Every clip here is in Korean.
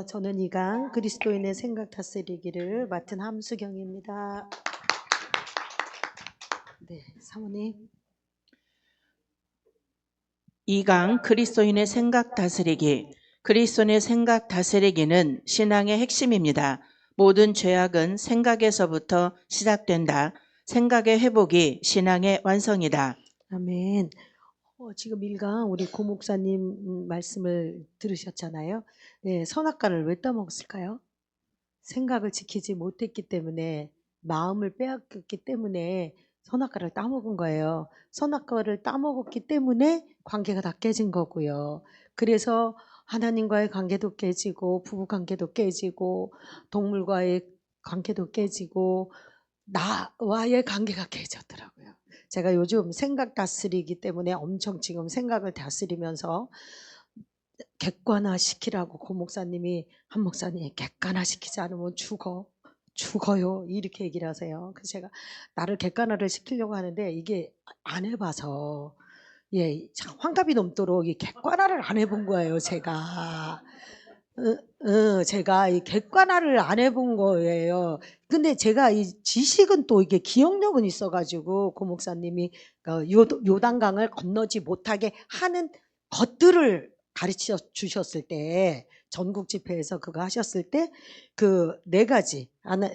저는 이강 그리스도인의 생각 다스리기를 맡은 함수경입니다. 네, 사모님. 이강 그리스도인의 생각 다스리기. 그리스도인의 생각 다스리기는 신앙의 핵심입니다. 모든 죄악은 생각에서부터 시작된다. 생각의 회복이 신앙의 완성이다. 아멘. 지금 일강 우리 고 목사님 말씀을 들으셨잖아요. 네, 선악과를 왜 따먹었을까요? 생각을 지키지 못했기 때문에, 마음을 빼앗겼기 때문에 선악과를 따먹은 거예요. 선악과를 따먹었기 때문에 관계가 다 깨진 거고요. 그래서 하나님과의 관계도 깨지고, 부부 관계도 깨지고, 동물과의 관계도 깨지고, 나와의 관계가 깨졌더라고요. 제가 요즘 생각 다스리기 때문에 엄청 지금 생각을 다스리면서 객관화 시키라고 고 목사님이, 한 목사님이 객관화 시키지 않으면 죽어요 이렇게 얘기를 하세요. 그래서 제가 나를 객관화를 시키려고 하는데 이게 안 해봐서 참 환갑이 넘도록 이 객관화를 안 해본 거예요. 제가 이 객관화를 안 해본 거예요. 근데 제가 이 지식은 또 이게 기억력은 있어가지고 고 목사님이 요단강을 건너지 못하게 하는 것들을 가르쳐 주셨을 때, 전국 집회에서 그거 하셨을 때 그 네 가지 하나,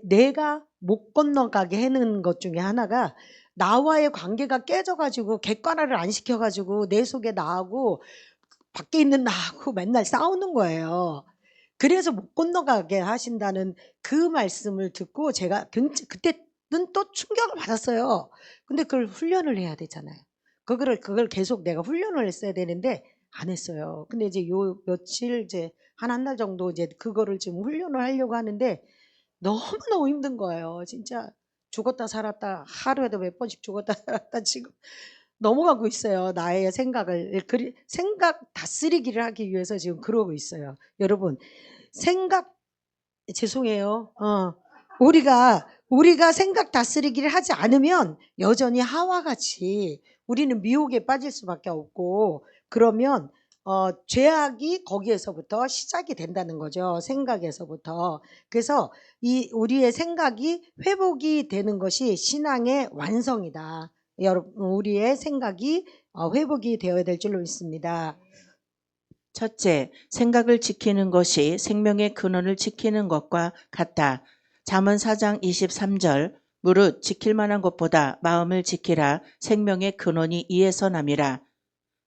내가 못 건너가게 해는 것 중에 하나가, 나와의 관계가 깨져가지고 객관화를 안 시켜가지고 내 속에 나하고 밖에 있는 나하고 맨날 싸우는 거예요. 그래서 못 건너가게 하신다는 그 말씀을 듣고 제가 그때는 또 충격을 받았어요. 근데 그걸 훈련을 해야 되잖아요. 그걸 계속 내가 훈련을 했어야 되는데 안 했어요. 근데 이제 요 며칠 이제 한 달 정도 이제 그거를 지금 훈련을 하려고 하는데 너무너무 힘든 거예요. 진짜 죽었다 살았다, 하루에도 몇 번씩 죽었다 살았다 지금 넘어가고 있어요. 나의 생각을 생각 다스리기를 하기 위해서 지금 그러고 있어요. 여러분, 생각, 죄송해요. 우리가 생각 다스리기를 하지 않으면 여전히 하와 같이 우리는 미혹에 빠질 수밖에 없고, 그러면 죄악이 거기에서부터 시작이 된다는 거죠. 생각에서부터. 그래서 우리의 생각이 회복이 되는 것이 신앙의 완성이다. 여러분, 우리의 생각이 회복이 되어야 될 줄로 믿습니다. 첫째, 생각을 지키는 것이 생명의 근원을 지키는 것과 같다. 잠언 4장 23절, 무릇 지킬 만한 것보다 마음을 지키라. 생명의 근원이 이에서 남이라.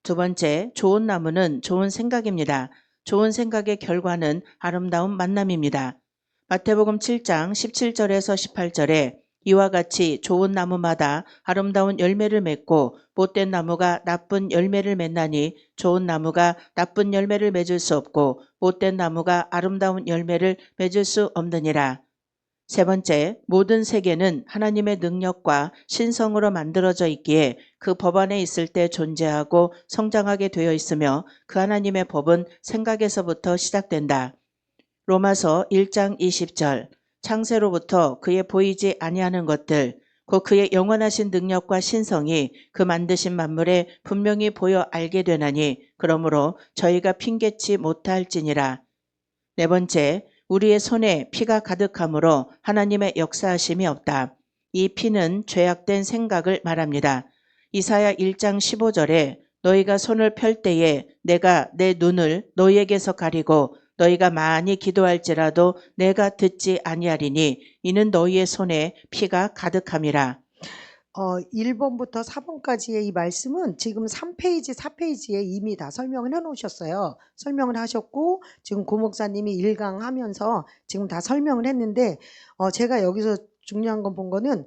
두 번째, 좋은 나무는 좋은 생각입니다. 좋은 생각의 결과는 아름다운 만남입니다. 마태복음 7장 17절에서 18절에 이와 같이 좋은 나무마다 아름다운 열매를 맺고 못된 나무가 나쁜 열매를 맺나니, 좋은 나무가 나쁜 열매를 맺을 수 없고 못된 나무가 아름다운 열매를 맺을 수 없느니라. 세 번째, 모든 세계는 하나님의 능력과 신성으로 만들어져 있기에 그 법 안에 있을 때 존재하고 성장하게 되어 있으며, 그 하나님의 법은 생각에서부터 시작된다. 로마서 1장 20절, 창세로부터 그의 보이지 아니하는 것들, 곧 그의 영원하신 능력과 신성이 그 만드신 만물에 분명히 보여 알게 되나니, 그러므로 저희가 핑계치 못할지니라. 네 번째, 우리의 손에 피가 가득하므로 하나님의 역사하심이 없다. 이 피는 죄악된 생각을 말합니다. 이사야 1장 15절에 너희가 손을 펼 때에 내가 내 눈을 너희에게서 가리고 너희가 많이 기도할지라도 내가 듣지 아니하리니 이는 너희의 손에 피가 가득함이라. 1번부터 4번까지의 이 말씀은 지금 3페이지, 4페이지에 이미 다 설명을 해놓으셨어요. 설명을 하셨고, 지금 고 목사님이 1강 하면서 지금 다 설명을 했는데, 제가 여기서 중요한 건 본 거는,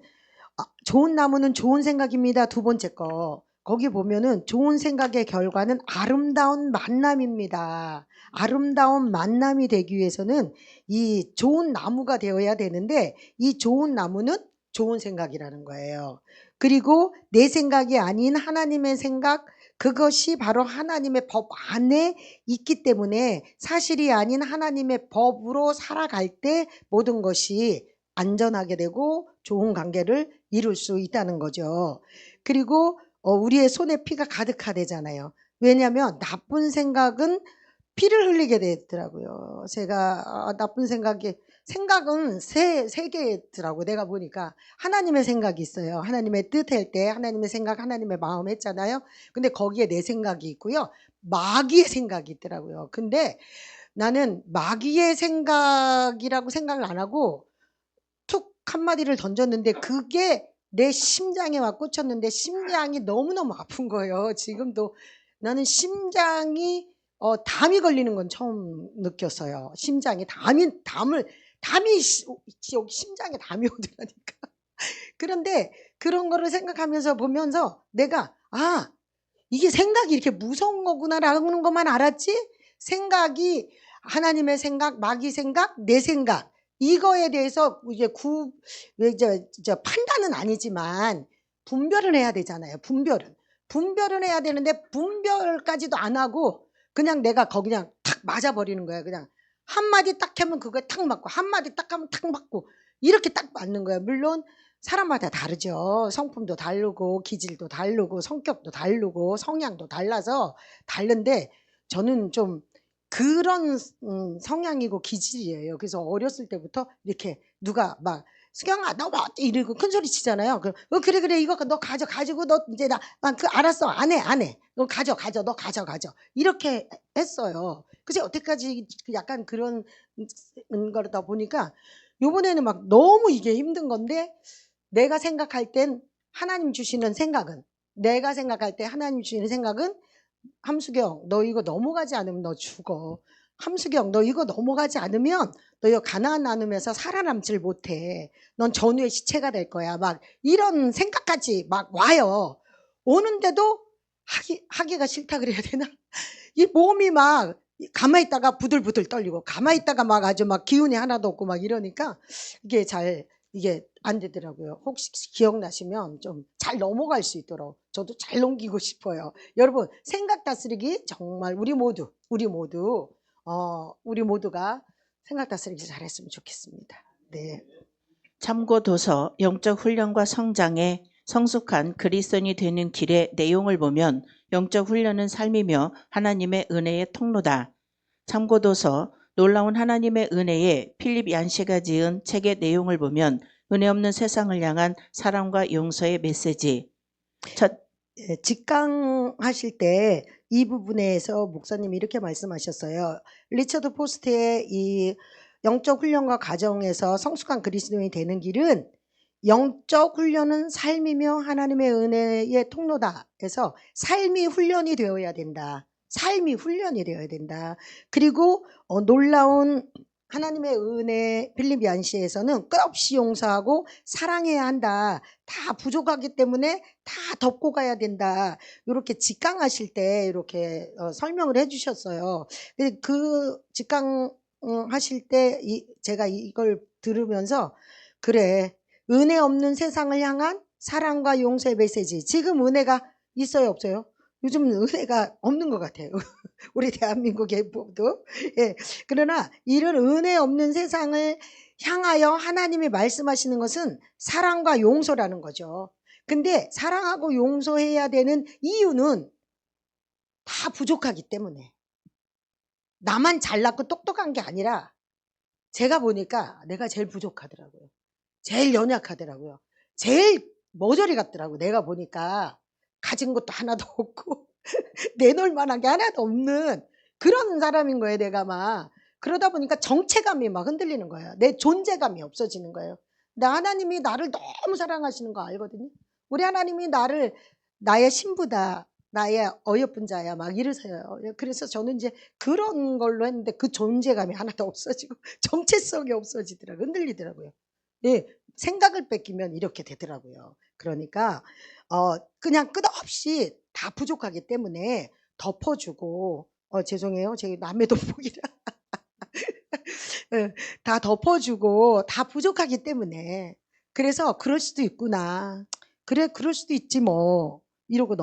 좋은 나무는 좋은 생각입니다. 두 번째 거. 거기 보면은 좋은 생각의 결과는 아름다운 만남입니다. 아름다운 만남이 되기 위해서는 이 좋은 나무가 되어야 되는데, 이 좋은 나무는 좋은 생각이라는 거예요. 그리고 내 생각이 아닌 하나님의 생각, 그것이 바로 하나님의 법 안에 있기 때문에 사실이 아닌 하나님의 법으로 살아갈 때 모든 것이 안전하게 되고 좋은 관계를 이룰 수 있다는 거죠. 그리고 우리의 손에 피가 가득하대잖아요. 왜냐하면 나쁜 생각은 피를 흘리게 되더라고요. 제가 나쁜 생각은 세 개더라고요. 내가 보니까 하나님의 생각이 있어요. 하나님의 뜻할 때 하나님의 생각, 하나님의 마음 했잖아요. 근데 거기에 내 생각이 있고요. 마귀의 생각이 있더라고요. 근데 나는 마귀의 생각이라고 생각을 안 하고 툭 한마디를 던졌는데 그게 내 심장에 와 꽂혔는데 심장이 너무너무 아픈 거예요. 지금도 나는 심장이 담이 걸리는 건 처음 느꼈어요. 심장이 담이 여기 심장에 담이 오더라니까. 그런데 그런 거를 생각하면서 보면서 내가 이게 생각이 이렇게 무서운 거구나라는 것만 알았지, 생각이 하나님의 생각, 마귀 생각, 내 생각, 이거에 대해서 이제 판단은 아니지만 분별을 해야 되잖아요. 분별은 해야 되는데 분별까지도 안 하고 그냥 내가 거기 그냥 탁 맞아버리는 거야. 그냥 한마디 딱 하면 그거에 탁 맞고 한마디 딱 하면 탁 맞고 이렇게 딱 맞는 거야. 물론 사람마다 다르죠. 성품도 다르고 기질도 다르고 성격도 다르고 성향도 달라서 다른데 저는 좀 그런 성향이고 기질이에요. 그래서 어렸을 때부터 이렇게 누가 막 수경아 너 뭐 이러고 큰 소리 치잖아요. 그래 이거 너 가지고 너 이제 알았어 안 해. 너 가져 너 가져 이렇게 했어요. 그래서 여태까지 약간 그런 거다 보니까 요번에는 막 너무 이게 힘든 건데 내가 생각할 땐 하나님 주시는 생각은 함수경 너 이거 넘어가지 않으면 너 죽어. 함수경 너 이거 넘어가지 않으면 너 이거 가나안 나누면서 살아남질 못해. 넌 전후의 시체가 될 거야. 막 이런 생각까지 막 와요. 오는데도 하기가 싫다 그래야 되나? 이 몸이 막 가만히 있다가 부들부들 떨리고 가만히 있다가 막 아주 막 기운이 하나도 없고 막 이러니까 이게 안 되더라고요. 혹시 기억나시면 좀 잘 넘어갈 수 있도록 저도 잘 넘기고 싶어요. 여러분 생각 다스리기 정말 우리 모두가 생각 다스리기 잘했으면 좋겠습니다. 네. 참고 도서 영적 훈련과 성장에 성숙한 그리스도인이 되는 길의 내용을 보면 영적 훈련은 삶이며 하나님의 은혜의 통로다. 참고도서 놀라운 하나님의 은혜에 필립 얀시가 지은 책의 내용을 보면 은혜 없는 세상을 향한 사랑과 용서의 메시지. 직강하실 때 이 부분에서 목사님이 이렇게 말씀하셨어요. 리처드 포스트의 이 영적 훈련과 가정에서 성숙한 그리스도인이 되는 길은 영적 훈련은 삶이며 하나님의 은혜의 통로다. 그래서 삶이 훈련이 되어야 된다. 그리고 놀라운 하나님의 은혜 필립 얀시에서는 끝없이 용서하고 사랑해야 한다. 다 부족하기 때문에 다 덮고 가야 된다. 이렇게 직강하실 때 이렇게 설명을 해주셨어요. 그 직강하실 때 제가 이걸 들으면서 그래 은혜 없는 세상을 향한 사랑과 용서의 메시지. 지금 은혜가 있어요 없어요? 요즘 은혜가 없는 것 같아요. 우리 대한민국의 모두. 예. 그러나 이런 은혜 없는 세상을 향하여 하나님이 말씀하시는 것은 사랑과 용서라는 거죠. 근데 사랑하고 용서해야 되는 이유는 다 부족하기 때문에. 나만 잘났고 똑똑한 게 아니라 제가 보니까 내가 제일 부족하더라고요. 제일 연약하더라고요. 제일 머저리 같더라고요. 내가 보니까 가진 것도 하나도 없고 내놓을 만한 게 하나도 없는 그런 사람인 거예요. 내가 막 그러다 보니까 정체감이 막 흔들리는 거예요. 내 존재감이 없어지는 거예요. 근데 하나님이 나를 너무 사랑하시는 거 알거든요. 우리 하나님이 나를 나의 신부다, 나의 어여쁜 자야 막 이러세요. 그래서 저는 이제 그런 걸로 했는데 그 존재감이 하나도 없어지고 정체성이 없어지더라고요. 흔들리더라고요. 예, 생각을 뺏기면 이렇게 되더라고요. 그러니까 그냥 끝없이 다 부족하기 때문에 덮어주고 죄송해요. 제 남의 돋보기라 다 덮어주고 다 부족하기 때문에 그래서 그럴 수도 있구나. 그래 그럴 수도 있지 뭐 이러고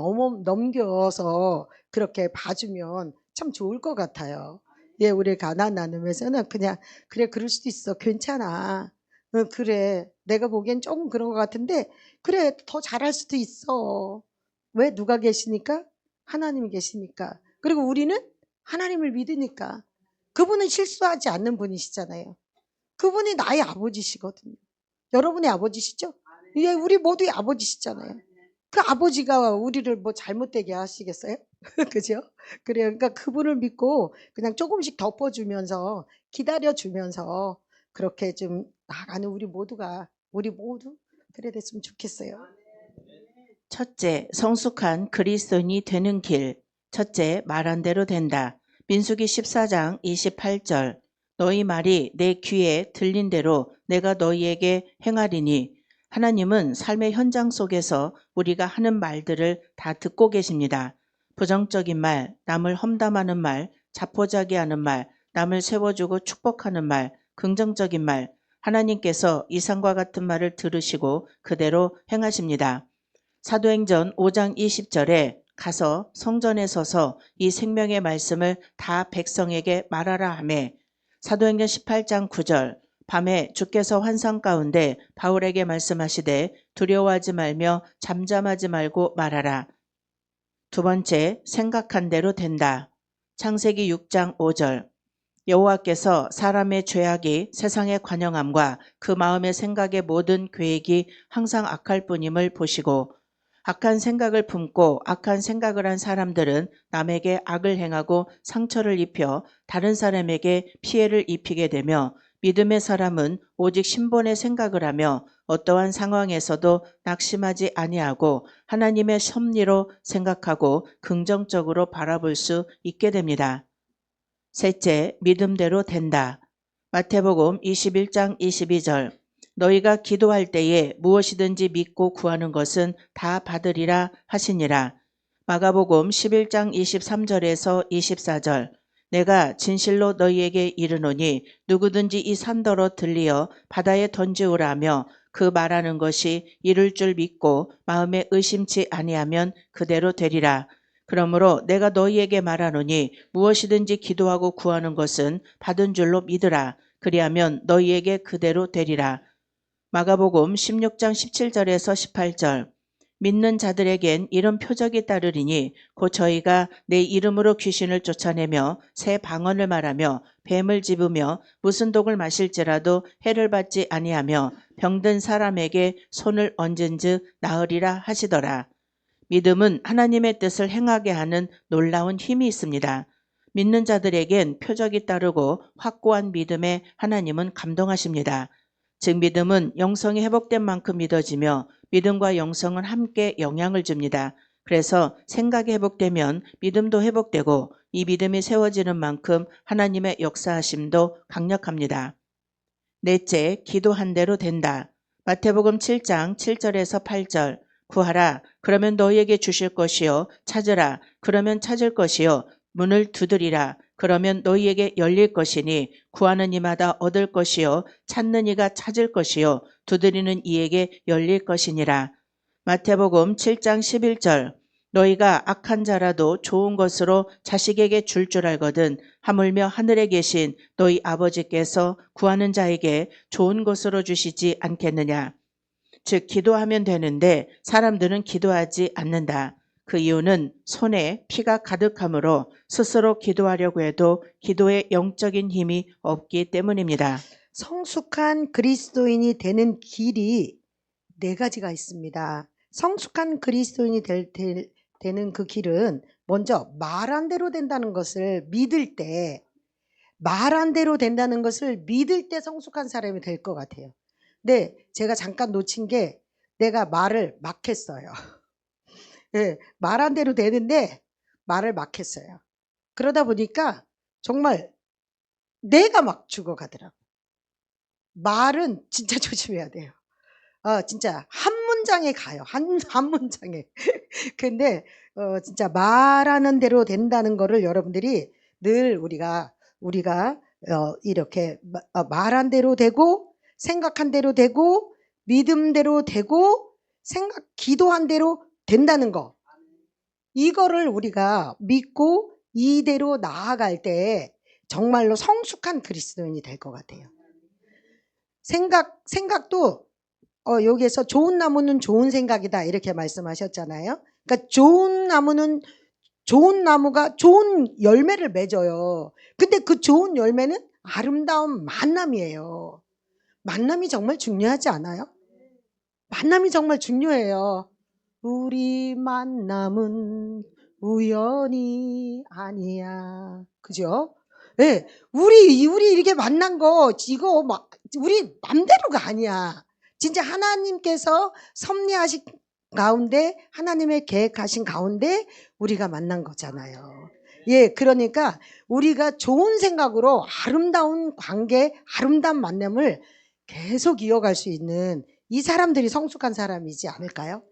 넘겨서 그렇게 봐주면 참 좋을 것 같아요. 예, 우리 가난 나눔에서는 그냥 그래 그럴 수도 있어 괜찮아. 그래 내가 보기엔 조금 그런 것 같은데 그래 더 잘할 수도 있어. 왜 누가 계시니까? 하나님이 계시니까. 그리고 우리는 하나님을 믿으니까. 그분은 실수하지 않는 분이시잖아요. 그분이 나의 아버지시거든요. 여러분의 아버지시죠? 예, 우리 모두의 아버지시잖아요. 그 아버지가 우리를 뭐 잘못되게 하시겠어요? 그죠? 그래요. 그러니까 그분을 믿고 그냥 조금씩 덮어주면서 기다려주면서 그렇게 좀 나아가는 우리 모두 그래 됐으면 좋겠어요. 첫째, 성숙한 그리스도인이 되는 길. 첫째, 말한 대로 된다. 민수기 14장 28절. 너희 말이 내 귀에 들린 대로 내가 너희에게 행하리니. 하나님은 삶의 현장 속에서 우리가 하는 말들을 다 듣고 계십니다. 부정적인 말, 남을 험담하는 말, 자포자기하는 말, 남을 세워주고 축복하는 말, 긍정적인 말, 하나님께서 이상과 같은 말을 들으시고 그대로 행하십니다. 사도행전 5장 20절에 가서 성전에 서서 이 생명의 말씀을 다 백성에게 말하라 하며, 사도행전 18장 9절 밤에 주께서 환상 가운데 바울에게 말씀하시되 두려워하지 말며 잠잠하지 말고 말하라. 두 번째, 생각한 대로 된다. 창세기 6장 5절 여호와께서 사람의 죄악이 세상의 관영함과 그 마음의 생각의 모든 계획이 항상 악할 뿐임을 보시고, 악한 생각을 품고 악한 생각을 한 사람들은 남에게 악을 행하고 상처를 입혀 다른 사람에게 피해를 입히게 되며, 믿음의 사람은 오직 신본의 생각을 하며 어떠한 상황에서도 낙심하지 아니하고 하나님의 섭리로 생각하고 긍정적으로 바라볼 수 있게 됩니다. 셋째, 믿음대로 된다. 마태복음 21장 22절 너희가 기도할 때에 무엇이든지 믿고 구하는 것은 다 받으리라 하시니라. 마가복음 11장 23절에서 24절 내가 진실로 너희에게 이르노니 누구든지 이 산더러 들리어 바다에 던지우라 하며 그 말하는 것이 이룰 줄 믿고 마음에 의심치 아니하면 그대로 되리라. 그러므로 내가 너희에게 말하노니 무엇이든지 기도하고 구하는 것은 받은 줄로 믿으라. 그리하면 너희에게 그대로 되리라. 마가복음 16장 17절에서 18절 믿는 자들에겐 이런 표적이 따르리니 곧 저희가 내 이름으로 귀신을 쫓아내며 새 방언을 말하며 뱀을 집으며 무슨 독을 마실지라도 해를 받지 아니하며 병든 사람에게 손을 얹은즉 나으리라 하시더라. 믿음은 하나님의 뜻을 행하게 하는 놀라운 힘이 있습니다. 믿는 자들에겐 표적이 따르고 확고한 믿음에 하나님은 감동하십니다. 즉 믿음은 영성이 회복된 만큼 믿어지며 믿음과 영성은 함께 영향을 줍니다. 그래서 생각이 회복되면 믿음도 회복되고 이 믿음이 세워지는 만큼 하나님의 역사하심도 강력합니다. 넷째, 기도한 대로 된다. 마태복음 7장 7절에서 8절 구하라 그러면 너희에게 주실 것이요 찾으라 그러면 찾을 것이요 문을 두드리라 그러면 너희에게 열릴 것이니 구하는 이마다 얻을 것이요 찾는 이가 찾을 것이요 두드리는 이에게 열릴 것이니라. 마태복음 7장 11절 너희가 악한 자라도 좋은 것으로 자식에게 줄 알거든 하물며 하늘에 계신 너희 아버지께서 구하는 자에게 좋은 것으로 주시지 않겠느냐. 즉 기도하면 되는데 사람들은 기도하지 않는다. 그 이유는 손에 피가 가득하므로 스스로 기도하려고 해도 기도에 영적인 힘이 없기 때문입니다. 성숙한 그리스도인이 되는 길이 네 가지가 있습니다. 성숙한 그리스도인이 되는 그 길은 먼저 말한 대로 된다는 것을 믿을 때, 말한 대로 된다는 것을 믿을 때 성숙한 사람이 될 것 같아요. 근데 제가 잠깐 놓친 게 내가 말을 막 했어요. 네, 말한 대로 되는데 말을 막 했어요. 그러다 보니까 정말 내가 막 죽어가더라고요. 말은 진짜 조심해야 돼요. 진짜 한 문장에 가요. 한 문장에. 근데 진짜 말하는 대로 된다는 거를 여러분들이 늘 우리가 이렇게 말한 대로 되고 생각한 대로 되고 믿음대로 되고 기도한 대로 된다는 거. 이거를 우리가 믿고 이대로 나아갈 때 정말로 성숙한 그리스도인이 될 것 같아요. 생각도 여기에서 좋은 나무는 좋은 생각이다 이렇게 말씀하셨잖아요. 그러니까 좋은 나무는 좋은 나무가 좋은 열매를 맺어요. 근데 그 좋은 열매는 아름다운 만남이에요. 만남이 정말 중요하지 않아요? 만남이 정말 중요해요. 우리 만남은 우연이 아니야. 그죠? 예. 우리 이렇게 만난 거, 이거 막, 우리 맘대로가 아니야. 진짜 하나님께서 섭리하신 가운데, 하나님의 계획하신 가운데 우리가 만난 거잖아요. 예, 그러니까 우리가 좋은 생각으로 아름다운 관계, 아름다운 만남을 계속 이어갈 수 있는 이 사람들이 성숙한 사람이지 않을까요?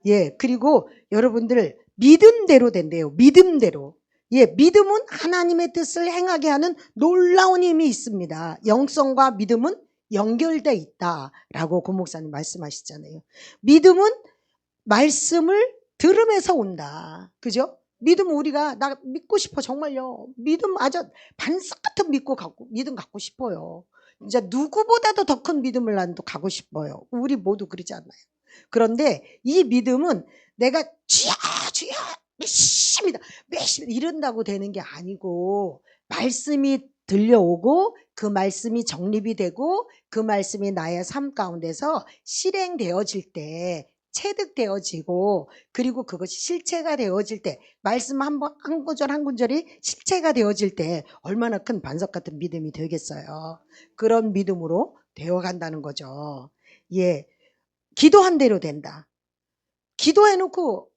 예, 그리고 여러분들 믿음대로 된대요. 믿음대로. 예, 믿음은 하나님의 뜻을 행하게 하는 놀라운 힘이 있습니다. 영성과 믿음은 연결돼 있다라고 고 목사님 말씀하시잖아요. 믿음은 말씀을 들음에서 온다. 그죠? 믿음 우리가 나 믿고 싶어 정말요. 믿음 아주 반석 같은 믿음 갖고 싶어요. 진짜 누구보다도 더 큰 믿음을 난 또 가고 싶어요. 우리 모두 그러지 않나요? 그런데 이 믿음은 내가 주야 주야 메시입니다 이런다고 되는 게 아니고 말씀이 들려오고 그 말씀이 정립이 되고 그 말씀이 나의 삶 가운데서 실행되어질 때 체득되어지고 그리고 그것이 실체가 되어질 때 말씀 한 구절 한 구절이 실체가 되어질 때 얼마나 큰 반석 같은 믿음이 되겠어요. 그런 믿음으로 되어간다는 거죠. 예, 기도한 대로 된다. 기도해놓고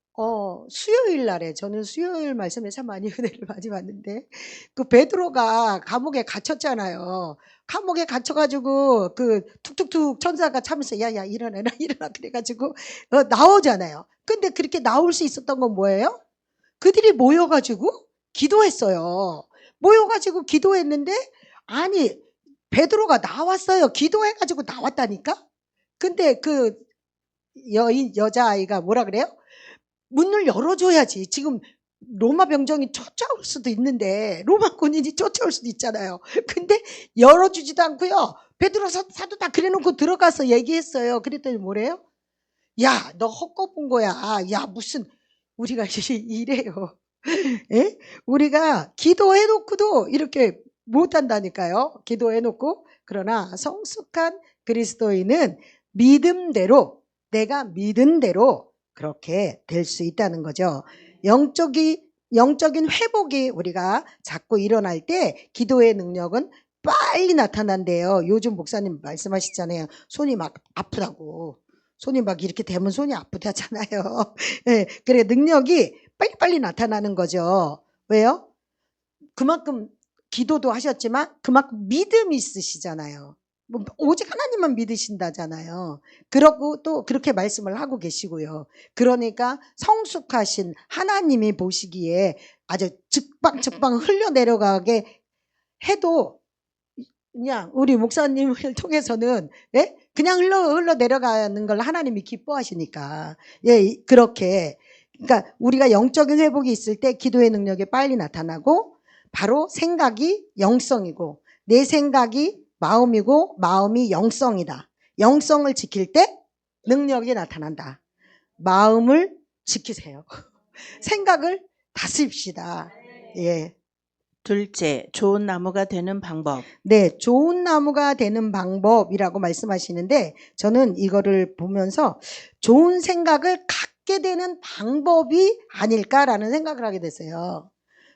수요일 날에 저는 수요일 말씀에 참 많이 은혜를 많이 받는데 그 베드로가 감옥에 갇혔잖아요. 감옥에 갇혀가지고 그 툭툭툭 천사가 참으면서 야야 일어나라 일어나 그래가지고 나오잖아요. 근데 그렇게 나올 수 있었던 건 뭐예요? 그들이 모여가지고 기도했어요. 모여가지고 기도했는데 아니 베드로가 나왔어요. 기도해가지고 나왔다니까. 근데 그 여자아이가 뭐라 그래요? 문을 열어줘야지. 지금 로마 병정이 쫓아올 수도 있는데 로마 군인이 쫓아올 수도 있잖아요. 근데 열어주지도 않고요. 베드로 사도다 그래놓고 들어가서 얘기했어요. 그랬더니 뭐래요? 야, 너 헛것 본 거야. 야, 무슨 우리가 이래요. 예? 우리가 기도해놓고도 이렇게 못한다니까요. 기도해놓고. 그러나 성숙한 그리스도인은 믿음대로 내가 믿은 대로 그렇게 될 수 있다는 거죠. 영적인 회복이 우리가 자꾸 일어날 때 기도의 능력은 빨리 나타난대요. 요즘 목사님 말씀하시잖아요. 손이 막 아프다고. 손이 막 이렇게 대면 손이 아프다잖아요. 네, 그래 능력이 빨리빨리 나타나는 거죠. 왜요? 그만큼 기도도 하셨지만 그만큼 믿음이 있으시잖아요. 뭐 오직 하나님만 믿으신다잖아요. 그러고 또 그렇게 말씀을 하고 계시고요. 그러니까 성숙하신 하나님이 보시기에 아주 즉방즉방 흘러내려가게 해도 그냥 우리 목사님을 통해서는 예? 그냥 흘러내려가는 걸 하나님이 기뻐하시니까 예, 그렇게 그러니까 우리가 영적인 회복이 있을 때 기도의 능력이 빨리 나타나고 바로 생각이 영성이고 내 생각이 마음이고 마음이 영성이다. 영성을 지킬 때 능력이 나타난다. 마음을 지키세요. 생각을 다스립시다. 예. 둘째, 좋은 나무가 되는 방법. 네, 좋은 나무가 되는 방법이라고 말씀하시는데 저는 이거를 보면서 좋은 생각을 갖게 되는 방법이 아닐까라는 생각을 하게 됐어요.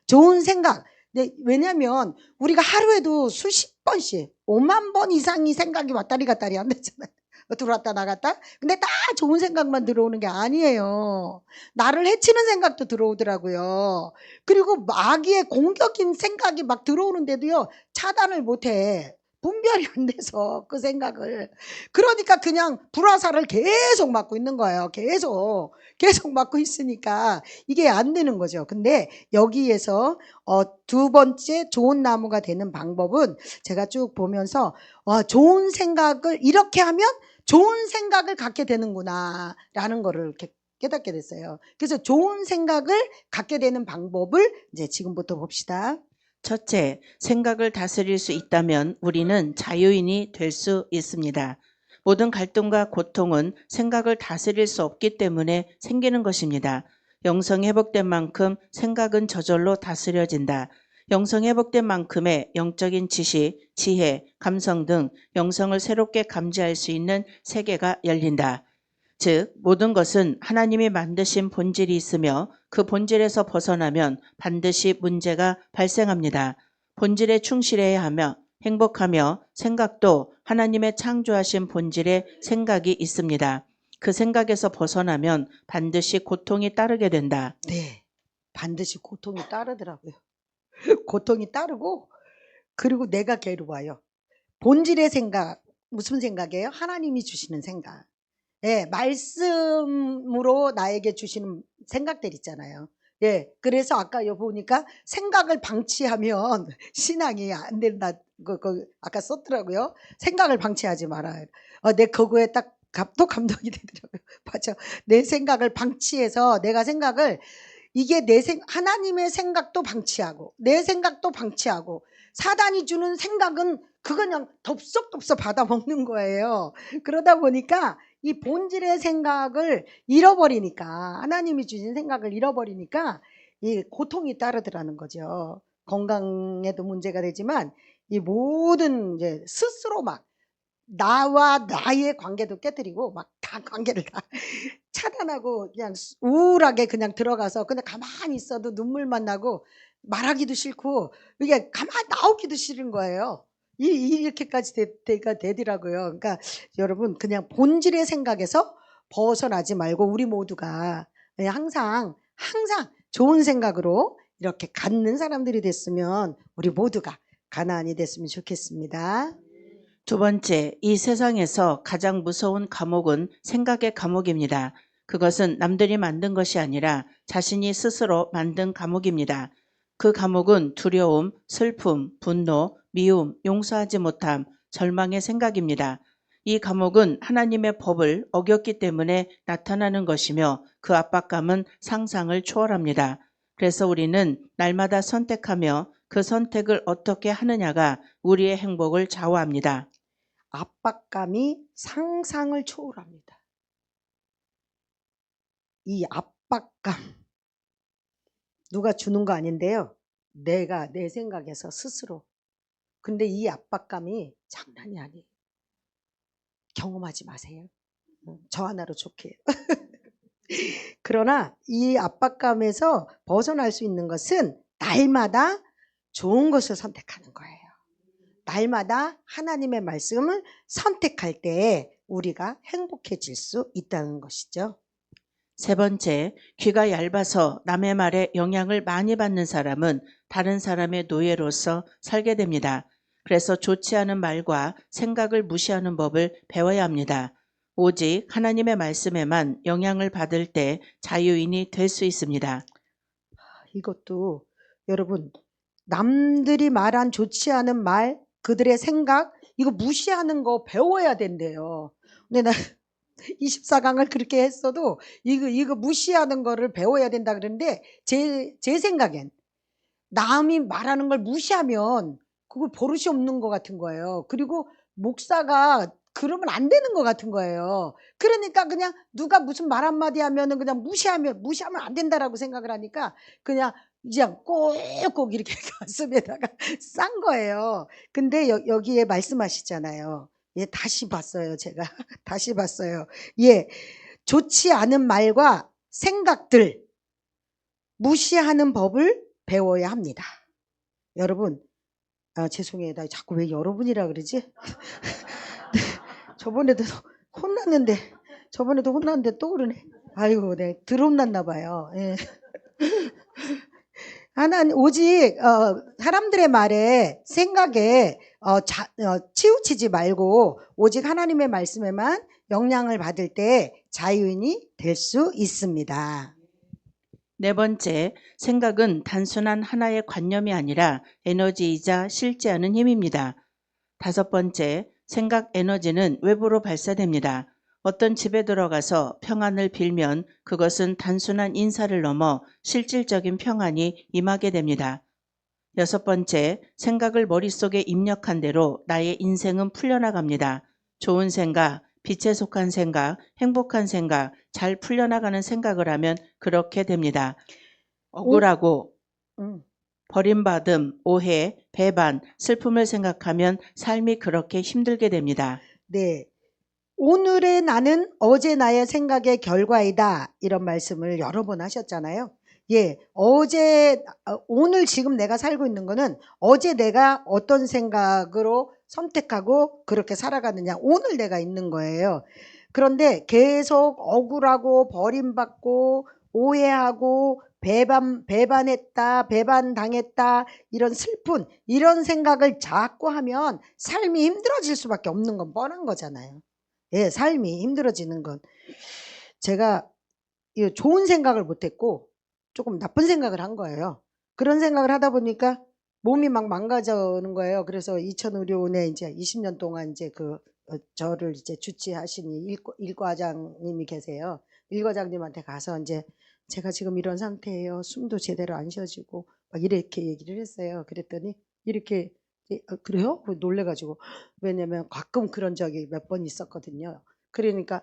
좋은 생각. 네, 왜냐하면 우리가 하루에도 수십 번씩 5만 번 이상이 생각이 왔다리 갔다리 한다잖아요. 들어왔다 나갔다. 근데 다 좋은 생각만 들어오는 게 아니에요. 나를 해치는 생각도 들어오더라고요. 그리고 마귀의 공격인 생각이 막 들어오는데도요. 차단을 못해. 분별이 안 돼서 그 생각을. 그러니까 그냥 불화살을 계속 맞고 있는 거예요. 계속 맞고 있으니까 이게 안 되는 거죠. 근데 여기에서 두 번째 좋은 나무가 되는 방법은 제가 쭉 보면서 좋은 생각을 이렇게 하면 좋은 생각을 갖게 되는구나 라는 거를 이렇게 깨닫게 됐어요. 그래서 좋은 생각을 갖게 되는 방법을 이제 지금부터 봅시다. 첫째, 생각을 다스릴 수 있다면 우리는 자유인이 될 수 있습니다. 모든 갈등과 고통은 생각을 다스릴 수 없기 때문에 생기는 것입니다. 영성이 회복된 만큼 생각은 저절로 다스려진다. 영성이 회복된 만큼의 영적인 지식, 지혜, 감성 등 영성을 새롭게 감지할 수 있는 세계가 열린다. 즉 모든 것은 하나님이 만드신 본질이 있으며 그 본질에서 벗어나면 반드시 문제가 발생합니다. 본질에 충실해야 하며 행복하며 생각도 하나님의 창조하신 본질의 생각이 있습니다. 그 생각에서 벗어나면 반드시 고통이 따르게 된다. 네, 반드시 고통이 따르더라고요. 고통이 따르고 그리고 내가 괴로워요. 본질의 생각, 무슨 생각이에요? 하나님이 주시는 생각. 예, 말씀으로 나에게 주시는 생각들 있잖아요. 예, 그래서 아까 여기 보니까 생각을 방치하면 신앙이 안 된다. 아까 썼더라고요. 생각을 방치하지 말아요. 내 그거에 딱 또 감동이 되더라고요. 맞아. 내 생각을 방치해서 내가 생각을 이게 하나님의 생각도 방치하고 내 생각도 방치하고 사단이 주는 생각은 그거 그냥 덥석덥석 받아먹는 거예요. 그러다 보니까 이 본질의 생각을 잃어버리니까 하나님이 주신 생각을 잃어버리니까 이 고통이 따르더라는 거죠. 건강에도 문제가 되지만 이 모든 이제 스스로 막 나와 나의 관계도 깨뜨리고 막 다 관계를 다 차단하고 그냥 우울하게 그냥 들어가서 그냥 가만히 있어도 눈물만 나고 말하기도 싫고 이게 가만히 나오기도 싫은 거예요. 이렇게까지 되더라고요. 그러니까 여러분 그냥 본질의 생각에서 벗어나지 말고 우리 모두가 항상 좋은 생각으로 이렇게 갖는 사람들이 됐으면 우리 모두가 가나안이 됐으면 좋겠습니다. 두 번째, 이 세상에서 가장 무서운 감옥은 생각의 감옥입니다. 그것은 남들이 만든 것이 아니라 자신이 스스로 만든 감옥입니다. 그 감옥은 두려움, 슬픔, 분노, 미움, 용서하지 못함, 절망의 생각입니다. 이 감옥은 하나님의 법을 어겼기 때문에 나타나는 것이며 그 압박감은 상상을 초월합니다. 그래서 우리는 날마다 선택하며 그 선택을 어떻게 하느냐가 우리의 행복을 좌우합니다. 압박감이 상상을 초월합니다. 이 압박감 누가 주는 거 아닌데요. 내가 내 생각에서 스스로. 근데 이 압박감이 장난이 아니에요. 경험하지 마세요. 저 하나로 좋게. 그러나 이 압박감에서 벗어날 수 있는 것은 날마다 좋은 것을 선택하는 거예요. 날마다 하나님의 말씀을 선택할 때 우리가 행복해질 수 있다는 것이죠. 세 번째, 귀가 얇아서 남의 말에 영향을 많이 받는 사람은 다른 사람의 노예로서 살게 됩니다. 그래서 좋지 않은 말과 생각을 무시하는 법을 배워야 합니다. 오직 하나님의 말씀에만 영향을 받을 때 자유인이 될 수 있습니다. 이것도 여러분 남들이 말한 좋지 않은 말, 그들의 생각 이거 무시하는 거 배워야 된대요. 근데 나 24강을 그렇게 했어도 이거 무시하는 거를 배워야 된다 그러는데 제 생각엔 남이 말하는 걸 무시하면 그거 버릇이 없는 것 같은 거예요. 그리고 목사가 그러면 안 되는 것 같은 거예요. 그러니까 그냥 누가 무슨 말 한마디 하면은 그냥 무시하면 안 된다라고 생각을 하니까 그냥 꼭꼭 이렇게 가슴에다가 싼 거예요. 근데 여기에 말씀하시잖아요. 예, 다시 봤어요. 제가 다시 봤어요. 예, 좋지 않은 말과 생각들 무시하는 법을 배워야 합니다. 여러분, 죄송해요. 나 자꾸 왜 여러분이라 그러지? 네, 저번에도 혼났는데 또 그러네. 아이고, 네, 들혼났나 봐요. 예. 하나님 오직 사람들의 말에 생각에 치우치지 말고 오직 하나님의 말씀에만 영향을 받을 때 자유인이 될 수 있습니다. 네 번째, 생각은 단순한 하나의 관념이 아니라 에너지이자 실제하는 힘입니다. 다섯 번째, 생각 에너지는 외부로 발사됩니다. 어떤 집에 들어가서 평안을 빌면 그것은 단순한 인사를 넘어 실질적인 평안이 임하게 됩니다. 여섯 번째, 생각을 머릿속에 입력한 대로 나의 인생은 풀려나갑니다. 좋은 생각, 빛에 속한 생각, 행복한 생각, 잘 풀려나가는 생각을 하면 그렇게 됩니다. 오, 억울하고 음, 버림받음, 오해, 배반, 슬픔을 생각하면 삶이 그렇게 힘들게 됩니다. 네. 오늘의 나는 어제 나의 생각의 결과이다. 이런 말씀을 여러 번 하셨잖아요. 예, 오늘 지금 내가 살고 있는 거는 어제 내가 어떤 생각으로 선택하고 그렇게 살아가느냐. 오늘 내가 있는 거예요. 그런데 계속 억울하고 버림받고 오해하고 배반했다, 배반당했다, 이런 슬픈, 이런 생각을 자꾸 하면 삶이 힘들어질 수밖에 없는 건 뻔한 거잖아요. 예, 삶이 힘들어지는 건 제가 좋은 생각을 못했고 조금 나쁜 생각을 한 거예요. 그런 생각을 하다 보니까 몸이 막 망가져는 거예요. 그래서 이천의료원에 이제 20년 동안 이제 저를 이제 주치하신 일과장님이 계세요. 일과장님한테 가서 이제 제가 지금 이런 상태예요. 숨도 제대로 안 쉬어지고 막 이렇게 얘기를 했어요. 그랬더니 이렇게 그래요? 놀래가지고 왜냐면 가끔 그런 적이 몇 번 있었거든요. 그러니까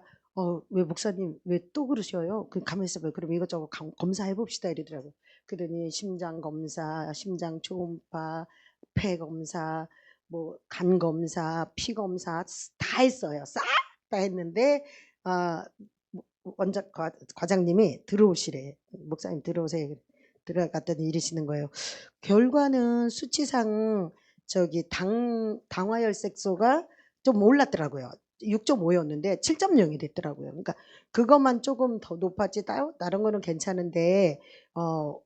왜 목사님 왜 또 그러셔요? 가만히 있어봐요. 그럼 이것저것 검사해 봅시다 이러더라고요. 그러더니 심장 검사, 심장 초음파, 폐 검사, 뭐 간 검사, 피 검사 다 했어요. 싹 다 했는데 아, 원장 과장님이 들어오시래. 목사님 들어오세요. 들어갔더니 이러시는 거예요. 결과는 수치상 당화혈색소가 좀 올랐더라고요. 6.5였는데 7.0이 됐더라고요. 그러니까 그것만 조금 더 높았지 다른 거는 괜찮은데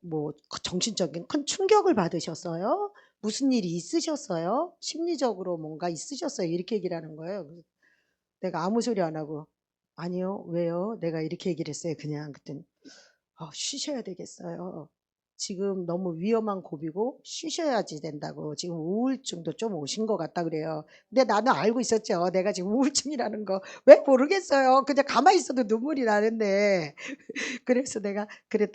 뭐 정신적인 큰 충격을 받으셨어요? 무슨 일이 있으셨어요? 심리적으로 뭔가 있으셨어요? 이렇게 얘기를 하는 거예요. 그래서 내가 아무 소리 안 하고 아니요, 왜요? 내가 이렇게 얘기를 했어요. 그냥 그랬더니 쉬셔야 되겠어요. 지금 너무 위험한 고비고 쉬셔야지 된다고. 지금 우울증도 좀 오신 것 같다 그래요. 근데 나는 알고 있었죠. 내가 지금 우울증이라는 거. 왜 모르겠어요. 그냥 가만히 있어도 눈물이 나는데. 그래서 내가 그래요.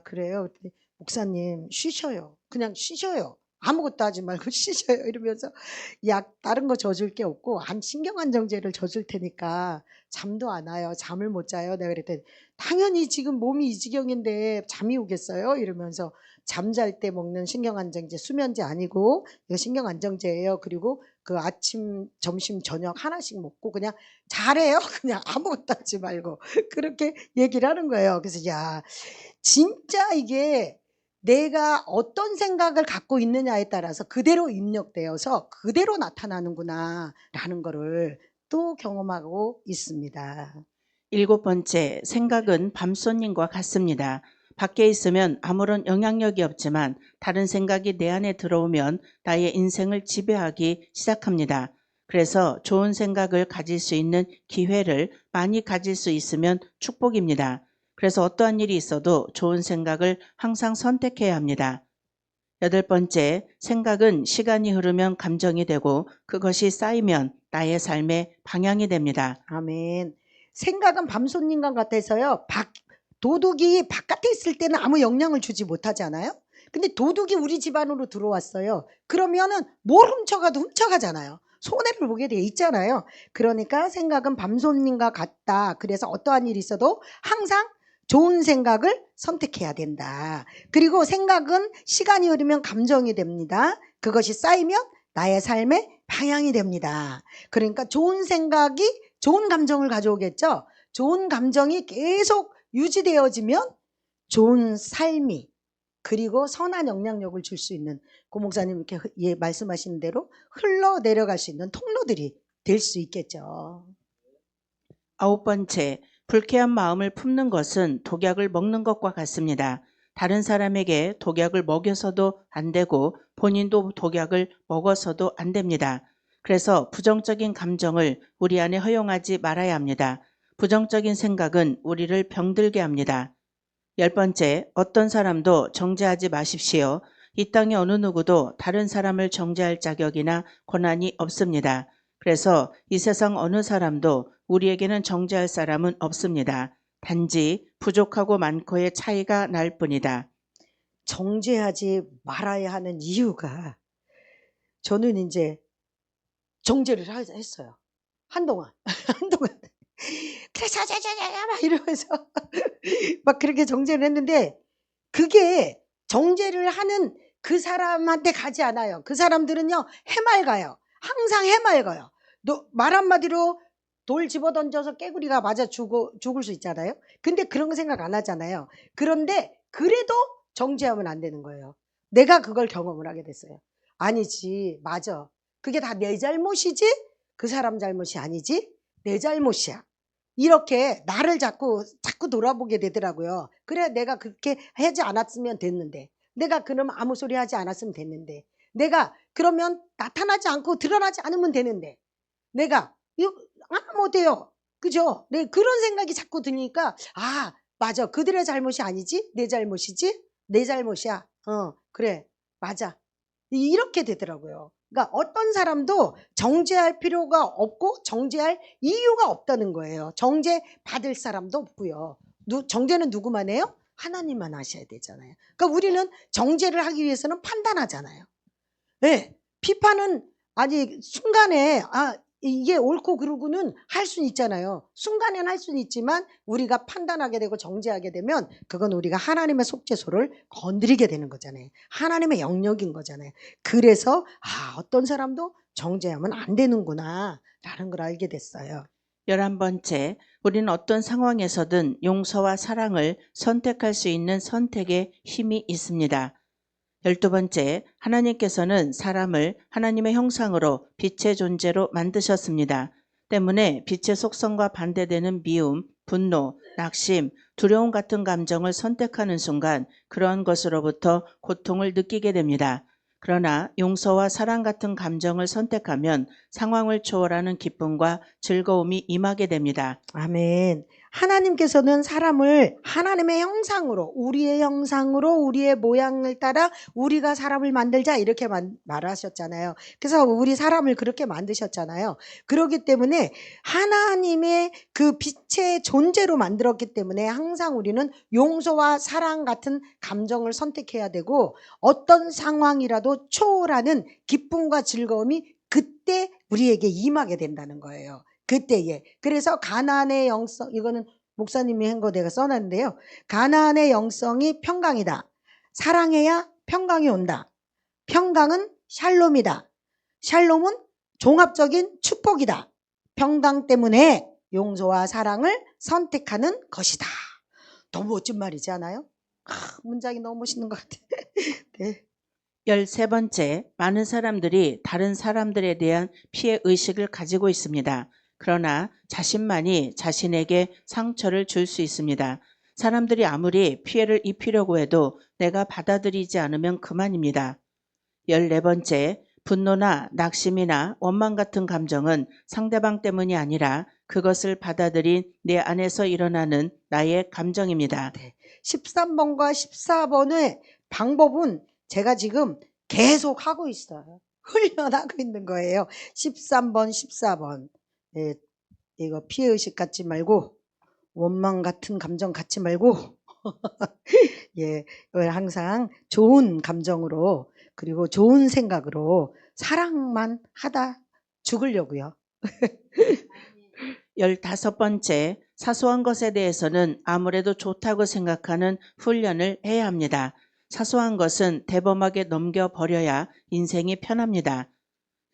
그랬더니 목사님 쉬셔요. 그냥 쉬셔요. 아무것도 하지 말고 쉬셔요. 이러면서 다른 거 져줄 게 없고 신경안정제를 져줄 테니까 잠도 안 와요. 잠을 못 자요. 내가 그랬더니 당연히 지금 몸이 이 지경인데 잠이 오겠어요? 이러면서 잠잘 때 먹는 신경안정제 수면제 아니고 이거 신경안정제예요. 그리고 그 아침, 점심, 저녁 하나씩 먹고 그냥 잘해요. 그냥 아무것도 하지 말고 그렇게 얘기를 하는 거예요. 그래서 야, 진짜 이게 내가 어떤 생각을 갖고 있느냐에 따라서 그대로 입력되어서 그대로 나타나는구나 라는 거를 또 경험하고 있습니다. 7번째, 생각은 밤손님과 같습니다. 밖에 있으면 아무런 영향력이 없지만 다른 생각이 내 안에 들어오면 나의 인생을 지배하기 시작합니다. 그래서 좋은 생각을 가질 수 있는 기회를 많이 가질 수 있으면 축복입니다. 그래서 어떠한 일이 있어도 좋은 생각을 항상 선택해야 합니다. 8번째, 생각은 시간이 흐르면 감정이 되고 그것이 쌓이면 나의 삶의 방향이 됩니다. 아멘. 생각은 밤손님과 같아서요. 도둑이 바깥에 있을 때는 아무 영향을 주지 못하잖아요. 근데 도둑이 우리 집 안으로 들어왔어요. 그러면은 뭘 훔쳐가도 훔쳐가잖아요. 손해를 보게 돼 있잖아요. 그러니까 생각은 밤손님과 같다. 그래서 어떠한 일이 있어도 항상 좋은 생각을 선택해야 된다. 그리고 생각은 시간이 흐르면 감정이 됩니다. 그것이 쌓이면 나의 삶의 방향이 됩니다. 그러니까 좋은 생각이 좋은 감정을 가져오겠죠. 좋은 감정이 계속 유지되어지면 좋은 삶이 그리고 선한 영향력을 줄 수 있는 고 목사님 이렇게 말씀하신 대로 흘러내려갈 수 있는 통로들이 될 수 있겠죠. 9번째, 불쾌한 마음을 품는 것은 독약을 먹는 것과 같습니다. 다른 사람에게 독약을 먹여서도 안 되고 본인도 독약을 먹어서도 안 됩니다. 그래서 부정적인 감정을 우리 안에 허용하지 말아야 합니다. 부정적인 생각은 우리를 병들게 합니다. 10번째, 어떤 사람도 정죄하지 마십시오. 이 땅의 어느 누구도 다른 사람을 정죄할 자격이나 권한이 없습니다. 그래서 이 세상 어느 사람도 우리에게는 정죄할 사람은 없습니다. 단지 부족하고 많고의 차이가 날 뿐이다. 정죄하지 말아야 하는 이유가 저는 이제 정죄를 했어요. 한동안. 한동안. 그래, 자자자자자 막 이러면서 막 그렇게 정죄를 했는데 그게 정죄를 하는 그 사람한테 가지 않아요. 그 사람들은요, 해맑아요. 항상 해맑아요. 말 한마디로 돌 집어 던져서 깨구리가 맞아 죽을 수 있잖아요. 근데 그런 거 생각 안 하잖아요. 그런데 그래도 정죄하면 안 되는 거예요. 내가 그걸 경험을 하게 됐어요. 아니지, 맞아. 그게 다 내 잘못이지? 그 사람 잘못이 아니지? 내 잘못이야. 이렇게 나를 자꾸 돌아보게 되더라고요. 그래, 내가 그렇게 하지 않았으면 됐는데, 내가 그럼 아무 소리 하지 않았으면 됐는데, 내가 그러면 나타나지 않고 드러나지 않으면 되는데, 내가 이거 못해요. 그죠? 네, 그런 생각이 자꾸 드니까 맞아. 그들의 잘못이 아니지? 내 잘못이지? 내 잘못이야. 그래. 맞아. 이렇게 되더라고요. 그러니까 어떤 사람도 정죄할 필요가 없고 정죄할 이유가 없다는 거예요. 정죄 받을 사람도 없고요. 정죄는 누구만 해요? 하나님만 하셔야 되잖아요. 그러니까 우리는 정죄를 하기 위해서는 판단하잖아요. 네, 비판은 아니 순간에 이게 옳고 그르고는 할 수는 있잖아요. 순간에는 할 수는 있지만 우리가 판단하게 되고 정죄하게 되면 그건 우리가 하나님의 속죄소를 건드리게 되는 거잖아요. 하나님의 영역인 거잖아요. 그래서 어떤 사람도 정죄하면 안 되는구나 라는 걸 알게 됐어요. 11번째, 우리는 어떤 상황에서든 용서와 사랑을 선택할 수 있는 선택의 힘이 있습니다. 12번째, 하나님께서는 사람을 하나님의 형상으로 빛의 존재로 만드셨습니다. 때문에 빛의 속성과 반대되는 미움, 분노, 낙심, 두려움 같은 감정을 선택하는 순간 그러한 것으로부터 고통을 느끼게 됩니다. 그러나 용서와 사랑 같은 감정을 선택하면 상황을 초월하는 기쁨과 즐거움이 임하게 됩니다. 아멘. 하나님께서는 사람을 하나님의 형상으로, 우리의 형상으로, 우리의 모양을 따라 우리가 사람을 만들자 이렇게 말하셨잖아요. 그래서 우리 사람을 그렇게 만드셨잖아요. 그렇기 때문에 하나님의 그 빛의 존재로 만들었기 때문에 항상 우리는 용서와 사랑 같은 감정을 선택해야 되고 어떤 상황이라도 초월하는 기쁨과 즐거움이 그때 우리에게 임하게 된다는 거예요. 그때에. 그래서 가나안의 영성, 이거는 목사님이 한 거 내가 써놨는데요. 가나안의 영성이 평강이다. 사랑해야 평강이 온다. 평강은 샬롬이다. 샬롬은 종합적인 축복이다. 평강 때문에 용서와 사랑을 선택하는 것이다. 너무 멋진 말이지 않아요? 문장이 너무 멋있는 것 같아. 네. 13번째, 많은 사람들이 다른 사람들에 대한 피해 의식을 가지고 있습니다. 그러나 자신만이 자신에게 상처를 줄 수 있습니다. 사람들이 아무리 피해를 입히려고 해도 내가 받아들이지 않으면 그만입니다. 14번째, 분노나 낙심이나 원망 같은 감정은 상대방 때문이 아니라 그것을 받아들인 내 안에서 일어나는 나의 감정입니다. 13번과 14번의 방법은 제가 지금 계속 하고 있어요. 훈련하고 있는 거예요. 13번, 14번. 예, 이거 피해의식 갖지 말고 원망 같은 감정 갖지 말고 예, 항상 좋은 감정으로 그리고 좋은 생각으로 사랑만 하다 죽으려고요. 15번째, 사소한 것에 대해서는 아무래도 좋다고 생각하는 훈련을 해야 합니다. 사소한 것은 대범하게 넘겨버려야 인생이 편합니다.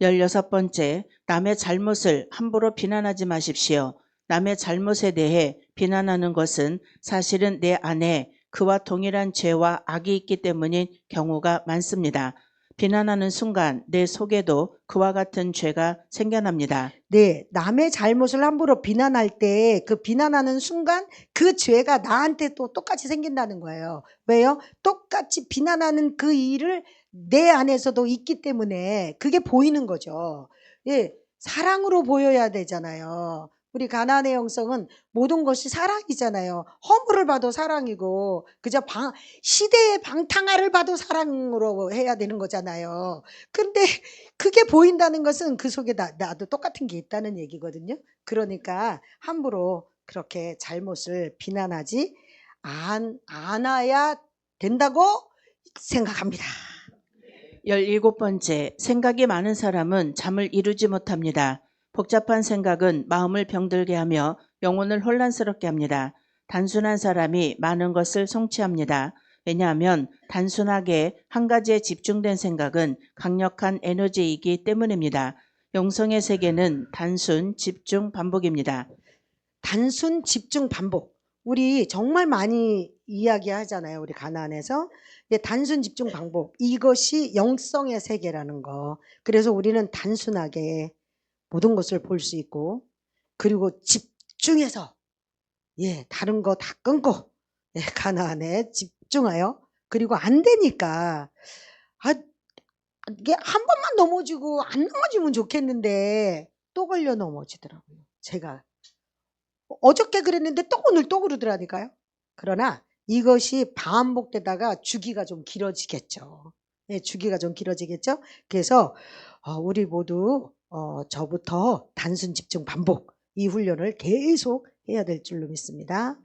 16번째, 남의 잘못을 함부로 비난하지 마십시오. 남의 잘못에 대해 비난하는 것은 사실은 내 안에 그와 동일한 죄와 악이 있기 때문인 경우가 많습니다. 비난하는 순간 내 속에도 그와 같은 죄가 생겨납니다. 네, 남의 잘못을 함부로 비난할 때 그 비난하는 순간 그 죄가 나한테 또 똑같이 생긴다는 거예요. 왜요? 똑같이 비난하는 그 일을 내 안에서도 있기 때문에 그게 보이는 거죠. 예, 사랑으로 보여야 되잖아요. 우리 가나안의 영성은 모든 것이 사랑이잖아요. 허물을 봐도 사랑이고 그저 시대의 방탕화를 봐도 사랑으로 해야 되는 거잖아요. 근데 그게 보인다는 것은 그 속에 나도 똑같은 게 있다는 얘기거든요. 그러니까 함부로 그렇게 잘못을 비난하지 않아야 된다고 생각합니다. 17번째, 생각이 많은 사람은 잠을 이루지 못합니다. 복잡한 생각은 마음을 병들게 하며 영혼을 혼란스럽게 합니다. 단순한 사람이 많은 것을 성취합니다. 왜냐하면 단순하게 한 가지에 집중된 생각은 강력한 에너지이기 때문입니다. 영성의 세계는 단순, 집중, 반복입니다. 단순 집중 반복. 우리 정말 많이 이야기하잖아요. 우리 가나안에서. 단순 집중 반복. 이것이 영성의 세계라는 거. 그래서 우리는 단순하게 모든 것을 볼 수 있고, 그리고 집중해서 다른 거 다 끊고 가나안에 집중하여, 그리고 안 되니까 이게 한 번만 넘어지고 안 넘어지면 좋겠는데 또 걸려 넘어지더라고요. 제가 어저께 그랬는데 또 오늘 또 그러더라니까요. 그러나 이것이 반복되다가 주기가 좀 길어지겠죠. 주기가 좀 길어지겠죠. 그래서 우리 모두 저부터 단순 집중 반복 이 훈련을 계속 해야 될 줄로 믿습니다.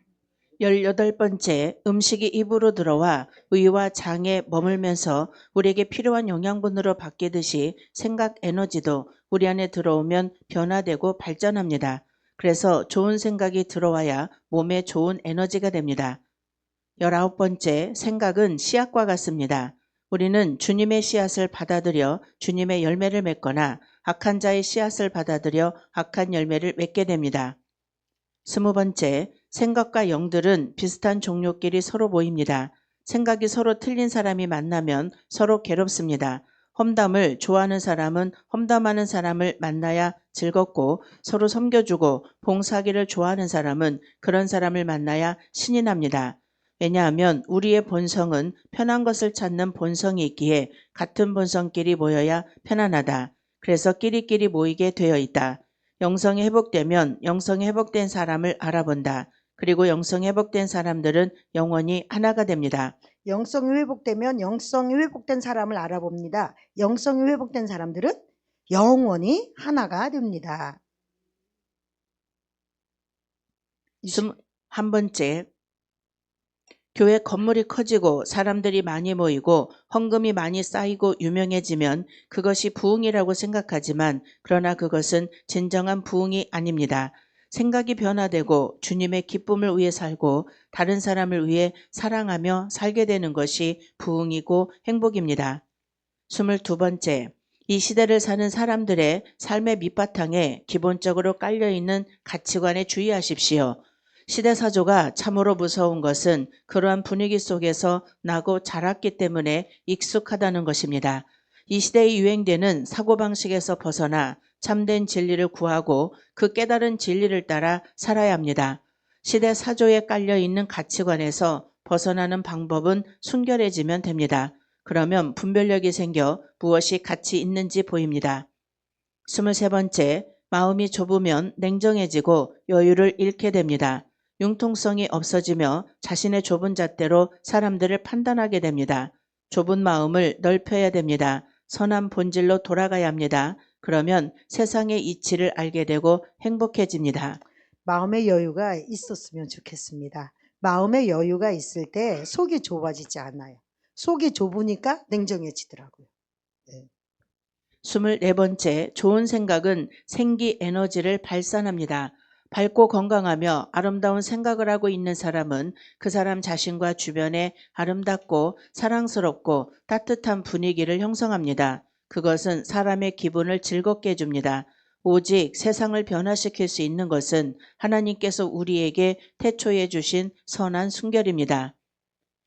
18번째, 음식이 입으로 들어와 의와 장에 머물면서 우리에게 필요한 영양분으로 바뀌듯이 생각 에너지도 우리 안에 들어오면 변화되고 발전합니다. 그래서 좋은 생각이 들어와야 몸에 좋은 에너지가 됩니다. 19번째, 생각은 씨앗과 같습니다. 우리는 주님의 씨앗을 받아들여 주님의 열매를 맺거나 악한 자의 씨앗을 받아들여 악한 열매를 맺게 됩니다. 20번째, 생각과 영들은 비슷한 종류끼리 서로 모입니다. 생각이 서로 틀린 사람이 만나면 서로 괴롭습니다. 험담을 좋아하는 사람은 험담하는 사람을 만나야 즐겁고, 서로 섬겨주고 봉사하기를 좋아하는 사람은 그런 사람을 만나야 신이 납니다. 왜냐하면 우리의 본성은 편한 것을 찾는 본성이 있기에 같은 본성끼리 모여야 편안하다. 그래서 끼리끼리 모이게 되어 있다. 영성이 회복되면 영성이 회복된 사람을 알아본다. 그리고 영성이 회복된 사람들은 영원히 하나가 됩니다. 영성이 회복되면 영성이 회복된 사람을 알아봅니다. 영성이 회복된 사람들은 영원히 하나가 됩니다. 21번째, 교회 건물이 커지고 사람들이 많이 모이고 헌금이 많이 쌓이고 유명해지면 그것이 부흥이라고 생각하지만, 그러나 그것은 진정한 부흥이 아닙니다. 생각이 변화되고 주님의 기쁨을 위해 살고 다른 사람을 위해 사랑하며 살게 되는 것이 부흥이고 행복입니다. 22번째, 이 시대를 사는 사람들의 삶의 밑바탕에 기본적으로 깔려있는 가치관에 주의하십시오. 시대사조가 참으로 무서운 것은 그러한 분위기 속에서 나고 자랐기 때문에 익숙하다는 것입니다. 이 시대에 유행되는 사고방식에서 벗어나 참된 진리를 구하고 그 깨달은 진리를 따라 살아야 합니다. 시대사조에 깔려있는 가치관에서 벗어나는 방법은 순결해지면 됩니다. 그러면 분별력이 생겨 무엇이 가치 있는지 보입니다. 23번째, 마음이 좁으면 냉정해지고 여유를 잃게 됩니다. 융통성이 없어지며 자신의 좁은 잣대로 사람들을 판단하게 됩니다. 좁은 마음을 넓혀야 됩니다. 선한 본질로 돌아가야 합니다. 그러면 세상의 이치를 알게 되고 행복해집니다. 마음의 여유가 있었으면 좋겠습니다. 마음의 여유가 있을 때 속이 좁아지지 않아요. 속이 좁으니까 냉정해지더라고요. 24번째, 좋은 생각은 생기 에너지를 발산합니다. 밝고 건강하며 아름다운 생각을 하고 있는 사람은 그 사람 자신과 주변에 아름답고 사랑스럽고 따뜻한 분위기를 형성합니다. 그것은 사람의 기분을 즐겁게 해줍니다. 오직 세상을 변화시킬 수 있는 것은 하나님께서 우리에게 태초해 주신 선한 순결입니다.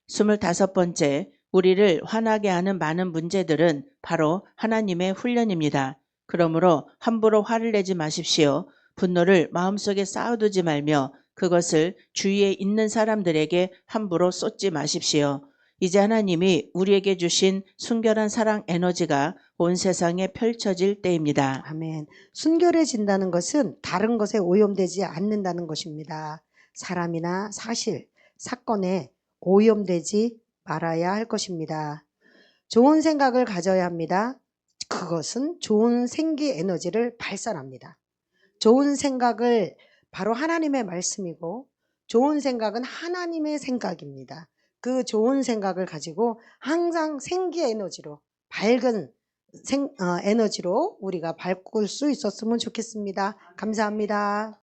25번째, 우리를 화나게 하는 많은 문제들은 바로 하나님의 훈련입니다. 그러므로 함부로 화를 내지 마십시오. 분노를 마음속에 쌓아두지 말며 그것을 주위에 있는 사람들에게 함부로 쏟지 마십시오. 이제 하나님이 우리에게 주신 순결한 사랑 에너지가 온 세상에 펼쳐질 때입니다. 아멘. 순결해진다는 것은 다른 것에 오염되지 않는다는 것입니다. 사람이나 사실, 사건에 오염되지 말아야 할 것입니다. 좋은 생각을 가져야 합니다. 그것은 좋은 생기 에너지를 발산합니다. 좋은 생각을 바로 하나님의 말씀이고, 좋은 생각은 하나님의 생각입니다. 그 좋은 생각을 가지고 항상 생기 에너지로 밝은 에너지로 우리가 바꿀 수 있었으면 좋겠습니다. 감사합니다.